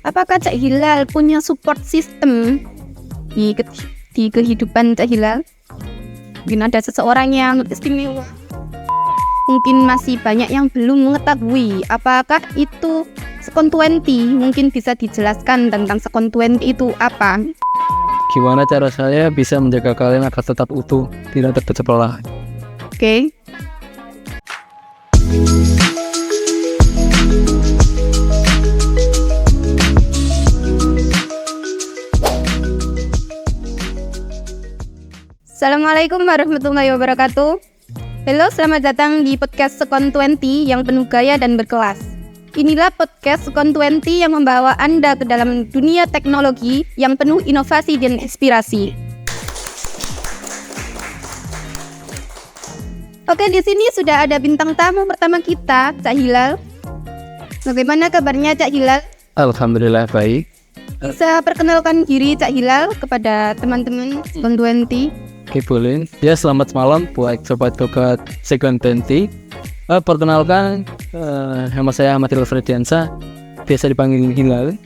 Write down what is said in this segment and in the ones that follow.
Apakah Cak Hilal punya support system di kehidupan Cak Hilal? Mungkin ada seseorang yang istimewa. Mungkin masih banyak yang belum mengetahui apakah itu Sekon 20. Mungkin bisa dijelaskan tentang Sekon 20 itu apa? Gimana cara saya bisa menjaga kalian agar tetap utuh, tidak terpecah belah? Oke. Assalamualaikum warahmatullahi wabarakatuh. Halo, selamat datang di podcast Sekon 20 yang penuh gaya dan berkelas. Inilah podcast Sekon 20 yang membawa Anda ke dalam dunia teknologi yang penuh inovasi dan inspirasi. Oke, di sini sudah ada bintang tamu pertama kita, Cak Hilal. Bagaimana kabarnya Cak Hilal? Alhamdulillah baik. Bisa perkenalkan diri Cak Hilal kepada teman-teman Sekon 20. Oke, boleh. Ya, selamat malam buat sobat-sobat Sekon 20. Perkenalkan, nama saya Ahmad Hilal Frediansa, biasa dipanggil Hilal.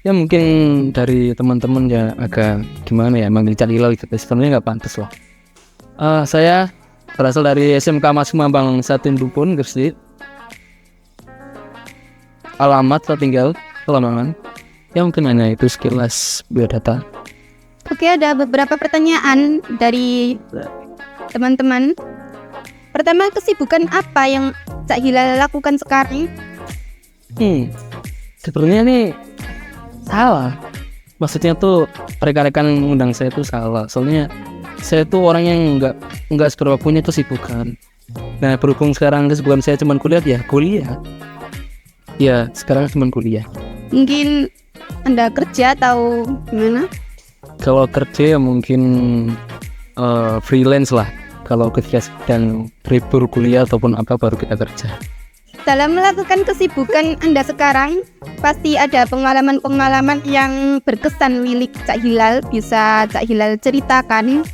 Ya mungkin dari teman-teman ya agak gimana ya manggil Cak Hilal gitu. Sebenarnya nggak pantas loh. Saya berasal dari SMK Mas Mambang Satin Dupun, Gresik. Alamat tinggal Kelamangan. Ya mungkin hanya itu sekilas biodata. Oke, ada beberapa pertanyaan dari teman-teman. Pertama, kesibukan apa yang Cak Hilal lakukan sekarang? Sebenarnya nih salah. Maksudnya tuh rekan-rekan undang saya tuh salah. Soalnya saya tuh orang yang nggak seberapa punya kesibukan. Nah, berhubung sekarang kesibukan saya cuma kuliah. Ya, sekarang cuma kuliah. Mungkin Anda kerja atau gimana? Kalau kerja ya mungkin freelance lah. Kalau ketika sedang libur kuliah ataupun apa baru kita kerja. Dalam melakukan kesibukan Anda sekarang, pasti ada pengalaman-pengalaman yang berkesan milik Cak Hilal. Bisa Cak Hilal ceritakan?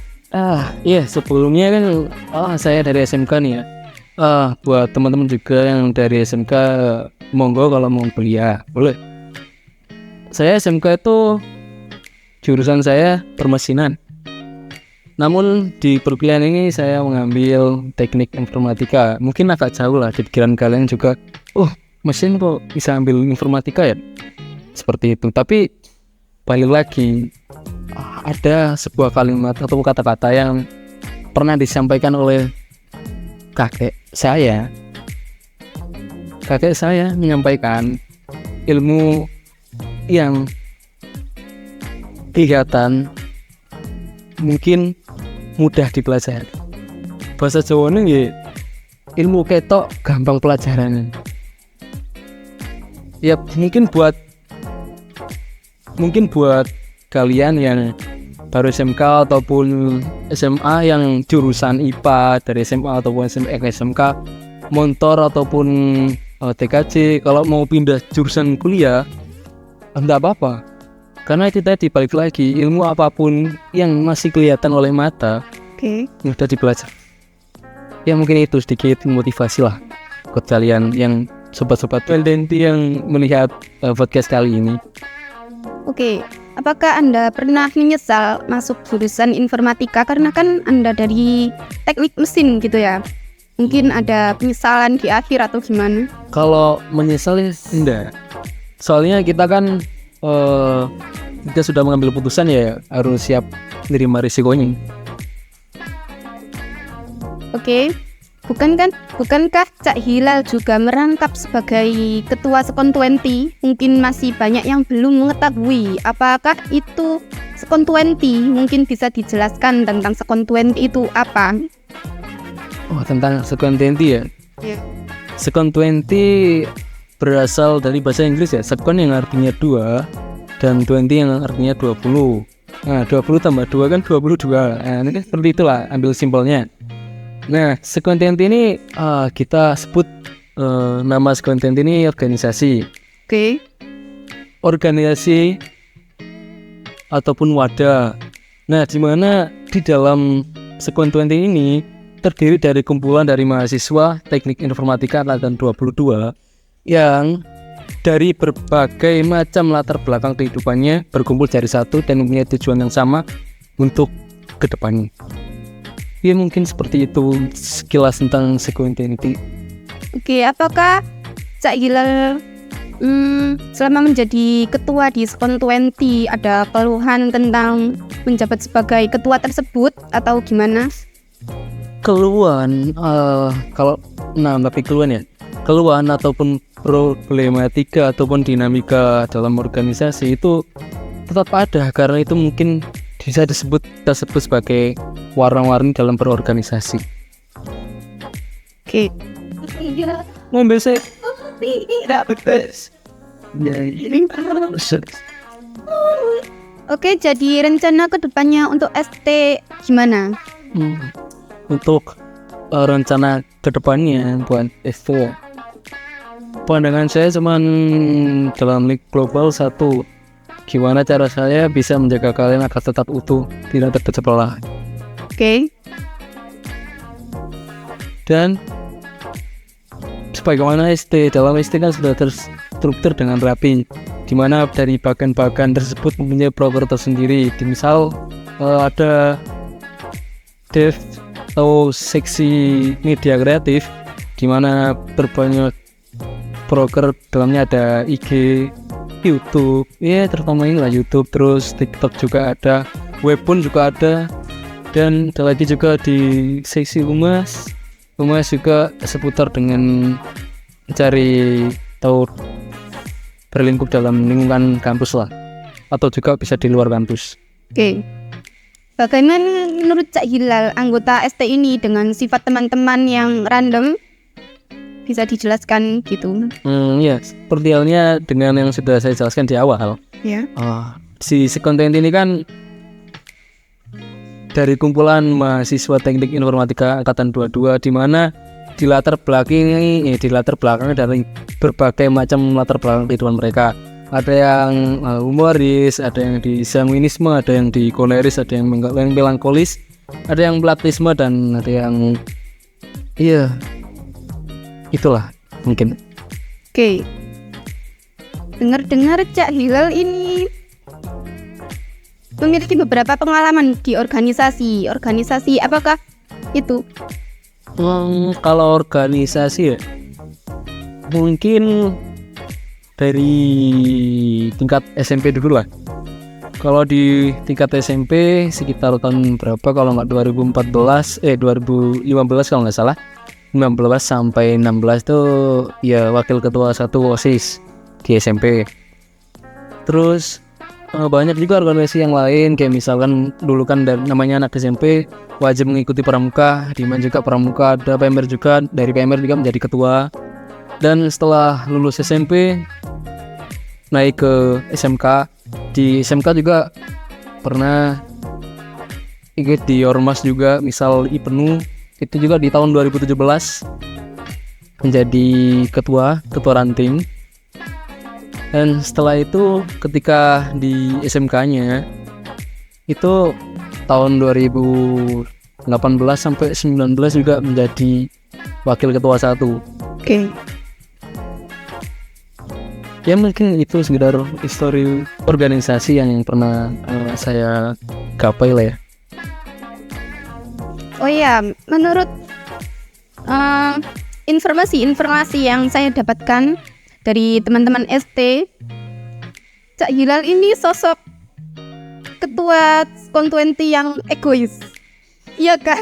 Iya, sebelumnya kan saya dari SMK nih ya. Buat teman-teman juga yang dari SMK, monggo kalau mau kuliah boleh. Saya SMK itu jurusan saya permesinan. Namun di perkuliahan ini saya mengambil teknik informatika. Mungkin agak jauh lah di pikiran kalian juga. Mesin kok bisa ambil informatika ya? Seperti itu. Tapi balik lagi, ada sebuah kalimat atau kata-kata yang pernah disampaikan oleh kakek saya. Kakek saya menyampaikan ilmu yang kelihatan mungkin mudah dipelajari. Bahasa Jawa ini ilmu ketok gampang pelajaran. Ya mungkin buat kalian yang baru SMK ataupun SMA yang jurusan IPA dari SMA ataupun SMK motor ataupun TKJ, kalau mau pindah jurusan kuliah enggak apa-apa. Karena itu tadi balik lagi, ilmu apapun yang masih kelihatan oleh mata, mudah dipelajari. Ya mungkin itu sedikit motivasi lah buat kalian yang sobat-sobat Pendenti yang melihat podcast kali ini. Oke, apakah Anda pernah menyesal masuk jurusan informatika? Karena kan Anda dari teknik mesin gitu ya. Mungkin ada penyesalan di akhir atau gimana? Kalau menyesal enggak. Soalnya kita kan kita sudah mengambil putusan ya harus siap menerima risikonya. Oke, bukankah Cak Hilal juga merangkap sebagai ketua Sekon 20? Mungkin masih banyak yang belum mengetahui apakah itu Sekon 20. Mungkin bisa dijelaskan tentang Sekon 20 itu apa? Tentang Sekon 20 ya? Yeah. Sekon 20 berasal dari bahasa Inggris ya, sekon yang artinya 2 dan 20 yang artinya 20. Nah, 20 tambah 2 kan 22. Nah, ini seperti itulah, ambil simpelnya. Nah, Sekon 20 ini kita sebut nama Sekon 20 ini organisasi. Oke. Organisasi ataupun wadah. Nah, di mana di dalam Sekon 20 ini terdiri dari kumpulan dari mahasiswa Teknik Informatika Angkatan 22 yang dari berbagai macam latar belakang kehidupannya berkumpul jadi satu dan punya tujuan yang sama untuk kedepannya. Ya mungkin seperti itu sekilas tentang Sequentiality. Oke, apakah Cak Hilal selama menjadi ketua di Sequentiality ada keluhan tentang menjabat sebagai ketua tersebut atau gimana? Keluhan, tapi keluhan ataupun problematika ataupun dinamika dalam organisasi itu tetap ada, karena itu mungkin bisa disebut sebagai warna-warni dalam berorganisasi. Oke. Ngombe sih tidak betes. Oke, jadi rencana kedepannya untuk ST gimana? Untuk rencana kedepannya buat ST, pandangan saya cuman dalam link global satu, gimana cara saya bisa menjaga kalian agar tetap utuh, tidak terpecah belah. Oke. Dan sebagaimana ST, dalam ST kan sudah terstruktur dengan rapi, di mana dari bagian-bagian tersebut mempunyai proker tersendiri. Misal ada dev atau seksi media kreatif, di mana berbanyak proker, dalamnya ada IG, YouTube, ya terutama inilah YouTube, terus TikTok juga ada, web pun juga ada, dan ada lagi juga di seksi humas juga seputar dengan mencari atau berlingkup dalam lingkungan kampus lah, atau juga bisa di luar kampus. Oke. Bagaimana menurut Cak Hilal anggota ST ini dengan sifat teman-teman yang random? Bisa dijelaskan gitu? Ya, seperti halnya dengan yang sudah saya jelaskan di awal. Ya. Si Sequentiality ini kan dari kumpulan mahasiswa teknik informatika angkatan 22, di mana di latar belakangnya dari berbagai macam latar belakang kehidupan mereka. Ada yang humoris, ada yang di sanguinisme, ada yang di koleris, ada yang melankolis, ada yang platisme, dan ada yang itulah mungkin. Oke. Dengar-dengar Cak Hilal ini memiliki beberapa pengalaman di organisasi. Organisasi apakah itu? Kalau organisasi ya, mungkin dari tingkat SMP dulu lah. Kalau di tingkat SMP sekitar tahun berapa kalau nggak 2015 kalau nggak salah, 15 sampai 16 tuh ya wakil ketua 1 OSIS di SMP. Terus banyak juga organisasi yang lain, kayak misalkan dulu kan namanya anak SMP wajib mengikuti pramuka, di mana juga pramuka ada PMR juga, dari PMR juga menjadi ketua. Dan setelah lulus SMP naik ke SMK, di SMK juga pernah ikut di Ormas juga, misal IPENU, itu juga di tahun 2017 menjadi ketua ranting. Dan setelah itu ketika di SMK-nya itu tahun 2018 sampai 19 juga menjadi wakil ketua 1. Oke. Ya mungkin itu sekedar histori organisasi yang pernah saya gapai lah ya. Oh iya, menurut informasi yang saya dapatkan dari teman-teman ST, Cak Hilal ini sosok ketua Sequentiality yang egois. Iya kah?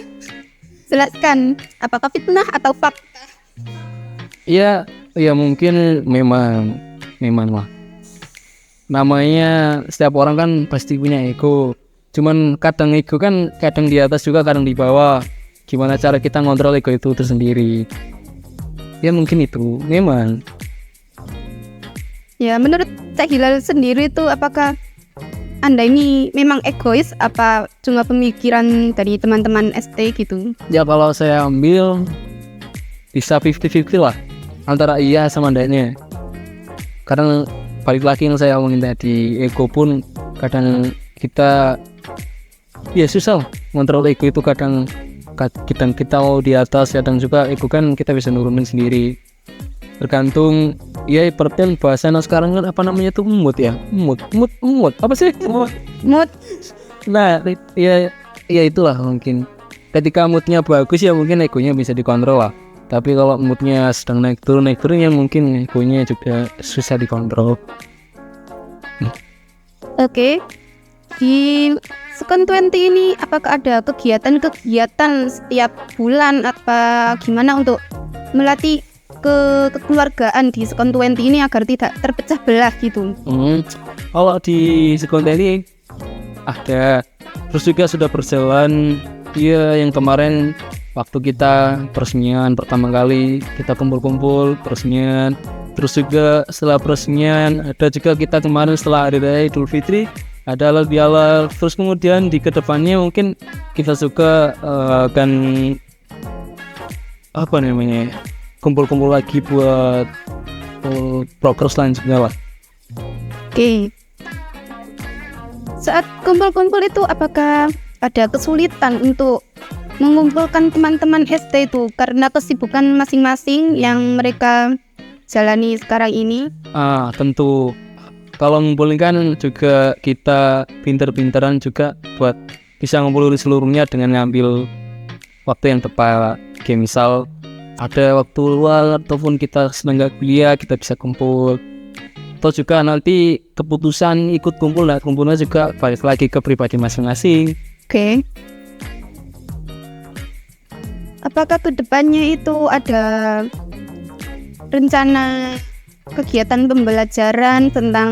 Jelaskan, apakah fitnah atau fakta? Ya mungkin memang lah. Namanya setiap orang kan pasti punya ego. Cuman kadang ego kan kadang di atas juga, kadang di bawah. Gimana cara kita ngontrol ego itu tersendiri? Ya mungkin itu memang. Ya, menurut Cak Hilal sendiri itu apakah Anda ini memang egois apa cuma pemikiran dari teman-teman ST gitu? Ya kalau saya ambil bisa 50-50 lah, antara iya sama enggaknya. Karena balik lagi yang saya omongin tadi, ego pun kadang kita ya susah ngontrol ego itu, kadang kita mau di atas, kadang juga ego kan kita bisa nurunin sendiri. Tergantung ya ibaratnya bahasa sekarang kan apa namanya tuh mood ya. Mood. Apa sih? Mood. Nah, ya itulah mungkin. Ketika moodnya bagus ya mungkin egonya bisa dikontrol lah. Tapi kalau moodnya sedang naik turun ya mungkin egonya juga susah dikontrol. Oke. Di Second 20 ini apakah ada kegiatan setiap bulan apa gimana untuk melatih kekeluargaan di Second 20 ini agar tidak terpecah belah gitu? Kalau di Second 20 ada, terus juga sudah berjalan ya yang kemarin waktu kita peresmian pertama kali kita kumpul-kumpul peresmian, terus juga setelah peresmian ada juga kita kemarin setelah Hari Raya Idul Fitri ada halal bihalal, terus kemudian di kedepannya mungkin kita juga akan apa namanya kumpul-kumpul lagi buat proker selanjutnya lah. Oke. Saat kumpul-kumpul itu apakah ada kesulitan untuk mengumpulkan teman-teman SD itu karena kesibukan masing-masing yang mereka jalani sekarang ini? Tentu. Kalau ngumpulin kan juga kita pinter-pinteran juga buat bisa ngumpulin seluruhnya dengan ngambil waktu yang tepat. Kayak misal ada waktu luang ataupun kita sedang nggak kuliah kita bisa kumpul. Atau juga nanti keputusan ikut kumpul lah, kumpulnya juga balik lagi ke pribadi masing-masing. Oke. Apakah kedepannya itu ada rencana kegiatan pembelajaran tentang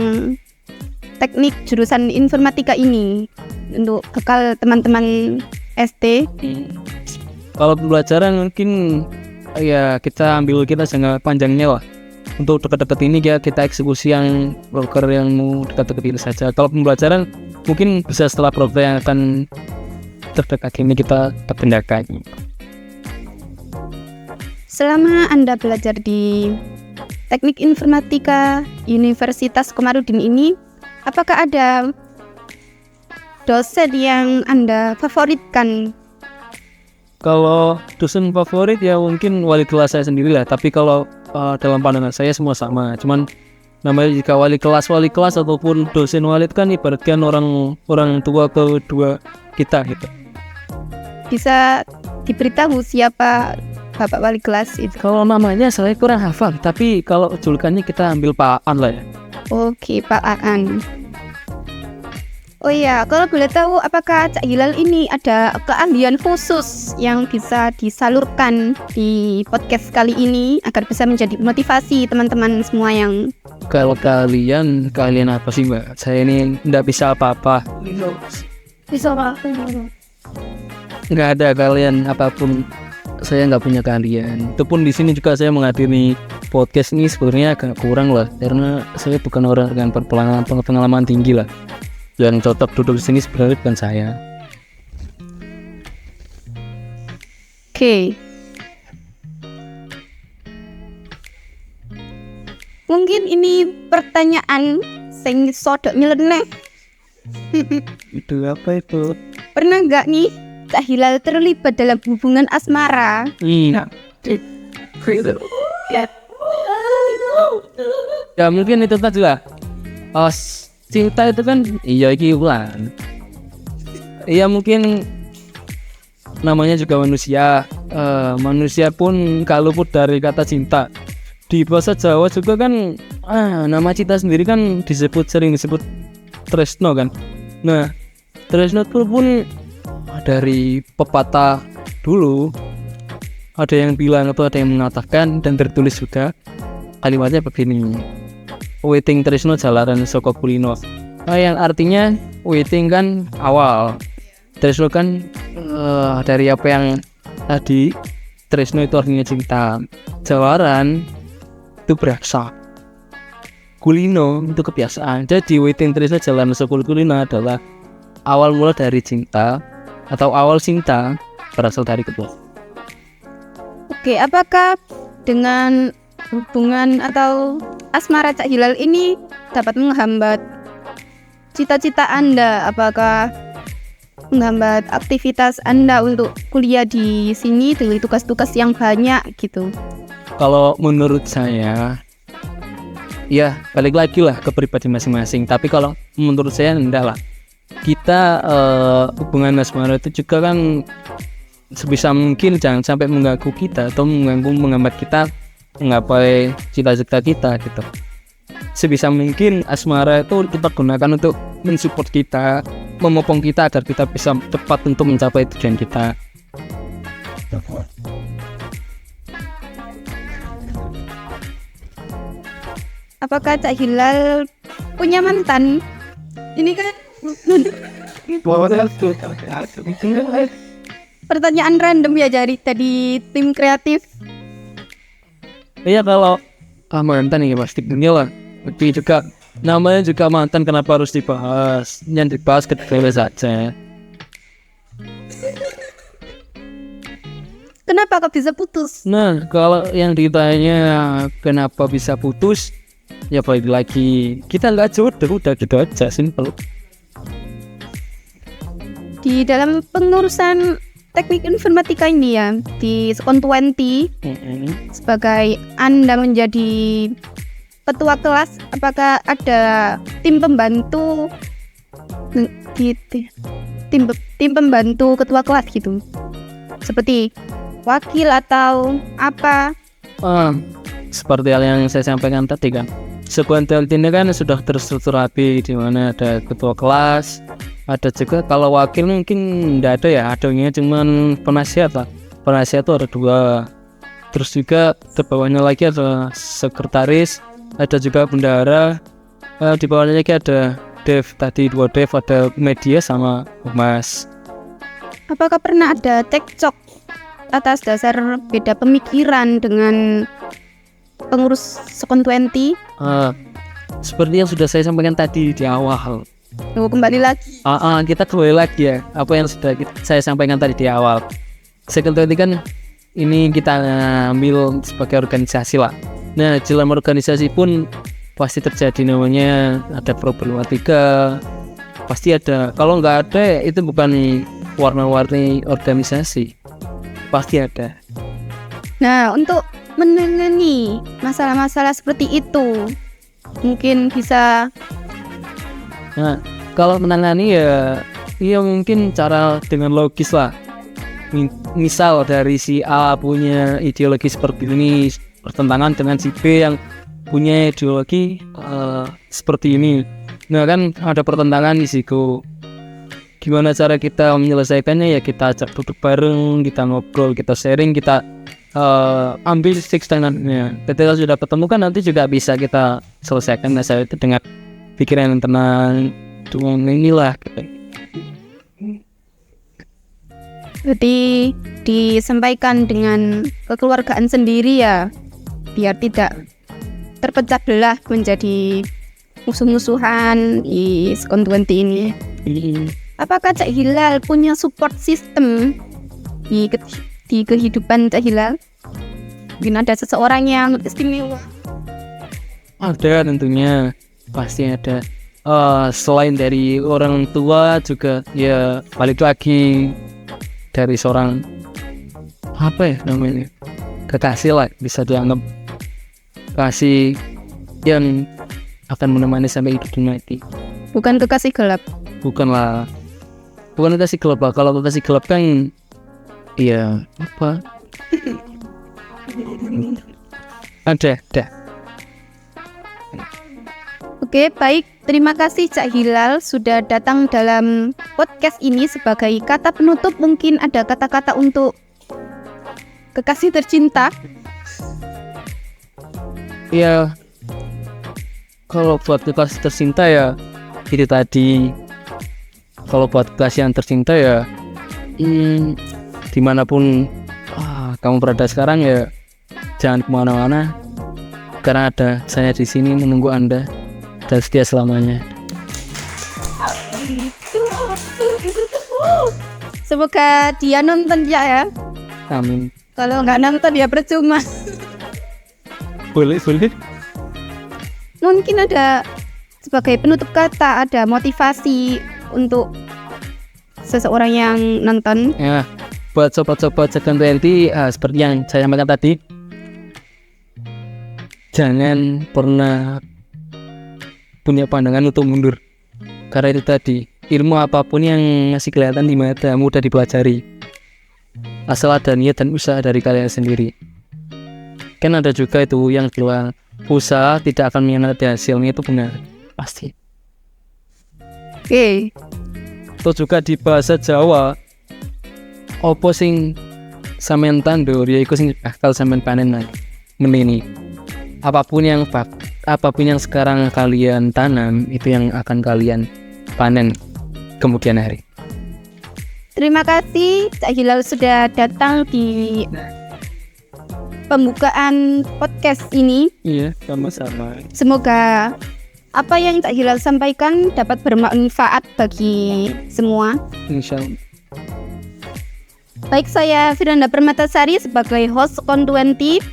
teknik jurusan informatika ini untuk bekal teman-teman SD? Kalau pembelajaran mungkin ya kita jangka panjangnya lah. Untuk dekat-dekat ini ya kita eksekusi yang broker yang mau dekat-dekat ini saja. Kalau pembelajaran mungkin bisa setelah program yang akan terdekat ini kita tindakan. Selama Anda belajar di Teknik Informatika Universitas Komarudin ini, apakah ada dosen yang Anda favoritkan? Kalau dosen favorit ya mungkin wali kelas saya sendiri lah. Tapi kalau dalam pandangan saya semua sama. Cuman namanya jika wali kelas ataupun dosen wali kan ibaratkan orang tua kedua kita gitu. Bisa diberitahu siapa Bapak wali kelas itu? Kalau namanya saya kurang hafal, tapi kalau julukannya kita ambil Pak Aan lah ya. Oke, Pak Aan. Oh iya, kalau boleh tahu apakah Cak Hilal ini ada keahlian khusus yang bisa disalurkan di podcast kali ini agar bisa menjadi motivasi teman-teman semua yang... Kalau kalian apa sih Mbak? Saya ini nggak bisa apa-apa. Bisa apa? Nggak ada kalian apapun. Saya nggak punya keahlian. Itu pun di sini juga saya menghadiri podcast ini sebenarnya agak kurang lah, karena saya bukan orang dengan pengalaman tinggi lah. Yang cocok duduk di sini sebenarnya bukan saya. Oke. Mungkin ini pertanyaan sing sodok nyeleneh. Itu apa itu? Pernah nggak nih Cak Hilal terlibat dalam hubungan asmara? Ya mungkin itu tadi lah. Cinta itu kan iya iki ulan. Iya mungkin namanya juga manusia. Manusia pun kalau pun dari kata cinta di bahasa Jawa juga kan nama cinta sendiri kan sering disebut tresno kan. Nah tresno itu pun dari pepatah dulu ada yang bilang atau ada yang mengatakan dan tertulis juga kalimatnya begini, waiting tresno jalaran saka kulino. Yang artinya waiting kan awal, tresno kan dari apa yang tadi, tresno itu artinya cinta, jalaran itu berasa, kulino itu kebiasaan. Jadi waiting tresno jalaran saka kulino adalah awal mula dari cinta atau awal cinta berasal dari kedua. Oke, apakah dengan hubungan atau asmara Cak Hilal ini dapat menghambat cita-cita Anda? Apakah menghambat aktivitas Anda untuk kuliah di sini dengan tugas-tugas yang banyak gitu? Kalau menurut saya, ya balik lagi lah ke pribadi masing-masing. Tapi kalau menurut saya enggak lah. Kita hubungan asmara itu juga kan sebisa mungkin jangan sampai mengganggu kita atau menghambat kita menggapai cita-cita kita gitu. Sebisa mungkin asmara itu kita gunakan untuk mensupport kita, memopong kita agar kita bisa cepat untuk mencapai tujuan kita. Apakah Cak Hilal punya mantan? Ini kan pertanyaan random ya dari tim kreatif. Iya, kalau mantan ya pasti punya lah. Tapi juga namanya juga mantan, kenapa harus dibahas? Yang dibahas ketika saja. Kenapa kok bisa putus? Nah, kalau yang ditanya kenapa bisa putus, ya balik lagi kita nggak jodoh, udah gitu aja, simple. Di dalam pengurusan teknik informatika ini ya, di Sekon 20 sebagai Anda menjadi ketua kelas, apakah ada tim pembantu tim pembantu ketua kelas gitu, seperti wakil atau apa? Seperti hal yang saya sampaikan tadi kan, Sekon 20 ini kan sudah terstruktur rapi, di mana ada ketua kelas, ada juga kalau wakil mungkin tidak ada ya, adanya cuman penasihat lah. Penasihat itu ada 2, terus juga di bawahnya lagi ada sekretaris, ada juga bendahara, di bawahnya lagi ada dev, tadi 2 dev, ada media sama humas. Apakah pernah ada cekcok atas dasar beda pemikiran dengan pengurus Sekon 20? Seperti yang sudah saya sampaikan tadi di awal. Kembali lagi. Kita kembali lagi ya, apa yang sudah saya sampaikan tadi di awal. Sekon 20 kan ini kita ambil sebagai organisasi lah. Nah, dalam organisasi pun pasti terjadi namanya ada problematika, pasti ada. Kalau nggak ada, itu bukan warna-warni organisasi, pasti ada. Nah, untuk menangani masalah-masalah seperti itu, mungkin bisa. Nah, kalau menangani ya mungkin cara dengan logis lah. Misal dari si A punya ideologi seperti ini bertentangan dengan si B yang punya ideologi seperti ini. Nah kan ada pertentangan di situ. Gimana cara kita menyelesaikannya? Ya kita ajak duduk bareng, kita ngobrol, kita sharing, kita ambil titik standarnya. Ketika sudah ketemu kan nanti juga bisa kita selesaikan masalah itu dengan pikiran yang tenang. Dengan inilah. Jadi disampaikan dengan kekeluargaan sendiri ya, biar tidak terpecah belah menjadi musuh-musuhan di Sekon 20 ini. Apakah Cak Hilal punya support system di kehidupan Cak Hilal? Mungkin ada seseorang yang istimewa. Ada tentunya, pasti ada. Selain dari orang tua juga ya balik lagi dari seorang apa ya namanya, kekasih lah, bisa dianggap kasih yang akan menemani sampai hidup dunia mati. Bukan kekasih gelap. Bukan kekasih gelap lah. Kalau kekasih gelap kan iya apa? ada. Oke, baik. Terima kasih Cak Hilal sudah datang dalam podcast ini. Sebagai kata penutup, mungkin ada kata-kata untuk kekasih tercinta. Ya, kalau buat kekasih tercinta ya itu tadi. Kalau buat kekasih yang tercinta ya dimanapun kamu berada sekarang ya jangan kemana-mana, karena ada saya di sini menunggu Anda dan setia selamanya. Semoga dia nonton ya. Amin. Kalau nggak nonton ya percuma. Boleh. Mungkin ada sebagai penutup kata, ada motivasi untuk seseorang yang nonton. Ya, buat sobat-sobat Sekon 20, seperti yang saya sampaikan tadi, jangan pernah punya pandangan untuk mundur. Karena itu tadi, ilmu apapun yang masih kelihatan di mata mudah dipelajari, asal ada niat dan usaha dari kalian sendiri. Kan ada juga itu yang bilang usaha tidak akan mengkhianati hasilnya, itu benar, pasti. Oke. Itu juga di bahasa Jawa, opo sing sampean tandur ya iku sing bakal sampean panen lagi. Menini. Apapun yang sekarang kalian tanam itu yang akan kalian panen kemudian hari. Terima kasih Cak Hilal sudah datang di pembukaan podcast ini. Iya, sama-sama. Semoga apa yang Cak Hilal sampaikan dapat bermanfaat bagi semua. Insyaallah. Baik, saya Firanda Permatasari sebagai host Kon20.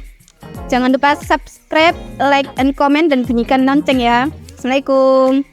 Jangan lupa subscribe, like, and comment, dan bunyikan lonceng ya. Assalamualaikum.